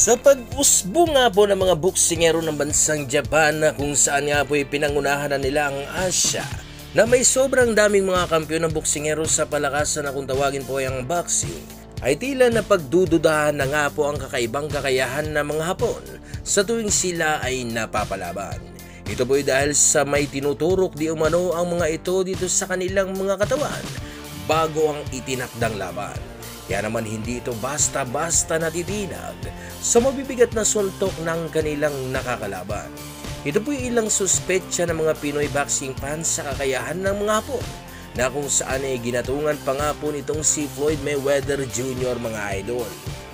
Sa pag-usbong nga po ng mga boksingero ng bansang Japan na kung saan nga po pinangunahan na nila ang Asya na may sobrang daming mga kampiyon ng boksingero sa palakasan na kung tawagin po ay ang boxing, ay tila na pagdududahan na nga po ang kakaibang kakayahan ng mga Hapon sa tuwing sila ay napapalaban. Ito po ay dahil sa may tinuturok di umano ang mga ito dito sa kanilang mga katawan bago ang itinakdang laban. Kaya naman hindi ito basta-basta natitinag sa mabibigat na suntok ng kanilang nakakalaban. Ito po yung ilang suspetsya ng mga Pinoy boxing fans sa kakayahan ng mga Hapon na kung saan ay ginatungan pa nga po nitong si Floyd Mayweather Jr. mga idol.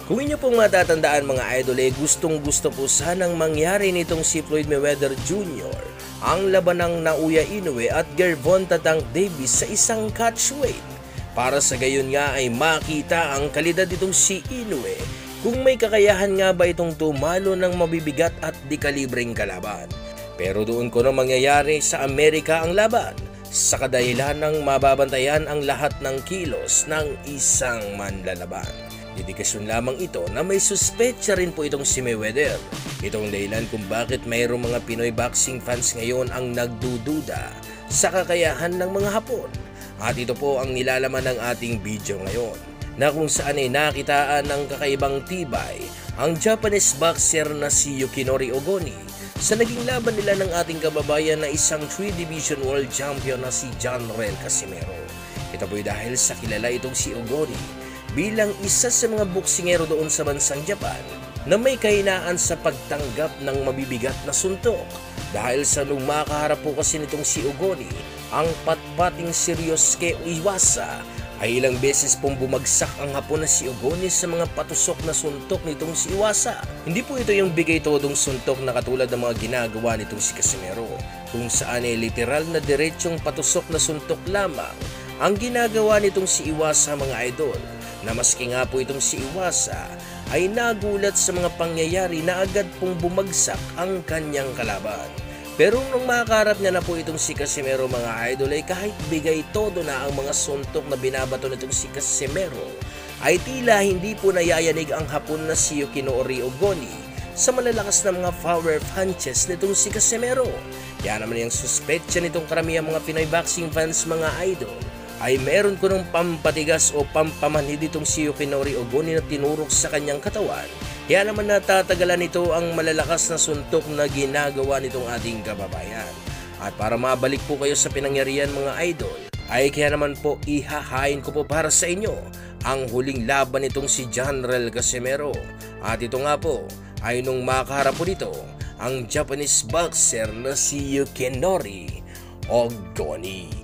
Kung inyo pong matatandaan mga idol ay gustong-gusto po sanang mangyari nitong si Floyd Mayweather Jr. ang laban ng Naoya Inoue at Gervonta Tank Davis sa isang catchweight. Para sa gayon nga ay makita ang kalidad nitong si Inoue kung may kakayahan nga ba itong tumalo ng mabibigat at di-kalibreng kalaban. Pero doon ko na mangyayari sa Amerika ang laban sa kadahilan ng mababantayan ang lahat ng kilos ng isang manlalaban. Dedikasyon lamang ito na may suspetsa rin po itong si Mayweather. Itong dahilan kung bakit mayroong mga Pinoy boxing fans ngayon ang nagdududa sa kakayahan ng mga Hapon. At ito po ang nilalaman ng ating video ngayon na kung saan ay nakitaan ng kakaibang tibay ang Japanese boxer na si Yukinori Ogoni sa naging laban nila ng ating kababayan na isang 3-division world champion na si John Rel Casimero. Ito po dahil sa kilala itong si Ogoni bilang isa sa mga boksingero doon sa bansang Japan na may kahinaan sa pagtanggap ng mabibigat na suntok. Dahil sa nung makaharap po kasi nitong si Ogoni, ang patpating si Ryosuke Iwasa, ay ilang beses pong bumagsak ang Hapon na si Ogoni sa mga patusok na suntok nitong si Iwasa. Hindi po ito yung bigay todong suntok na katulad ng mga ginagawa nitong si Casimero, kung saan ay literal na diretsong patusok na suntok lamang ang ginagawa nitong si Iwasa mga idol, na maski nga po itong si Iwasa ay nagulat sa mga pangyayari na agad pong bumagsak ang kanyang kalaban. Pero nung makakarap niya na po itong si Casimero mga idol ay kahit bigay todo na ang mga suntok na binabato nitong si Casimero ay tila hindi po nayayanig ang Hapon na si Yukinori Ogoni sa malalakas na mga power punches nitong si Casimero. Kaya naman yung suspetsa nitong karamihan mga Pinoy boxing fans mga idol ay meron ko ng pampatigas o pampamanhid itong si Yukinori Ogoni na tinurok sa kanyang katawan. Kaya naman natatagalan nito ang malalakas na suntok na ginagawa nitong ating kababayan. At para mabalik po kayo sa pinangyarihan mga idol, ay kaya naman po ihahain ko po para sa inyo ang huling laban nitong si John Rel Casimero. At ito nga po ay nung makaharap po nito ang Japanese boxer na si Yukinori Ogoni.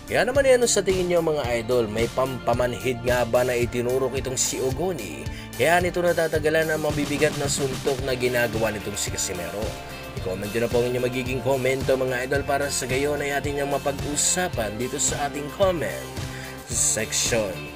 Kaya naman yan sa tingin nyo mga idol, may pampamanhid nga ba na itinurok itong si Ogoni? Kaya nito natatagalan ang mabibigat na suntok na ginagawa nitong si Casimero. I-comment nyo na po ang inyong magiging komento mga idol para sa gayon ay atin niyang mapag-usapan dito sa ating comment section.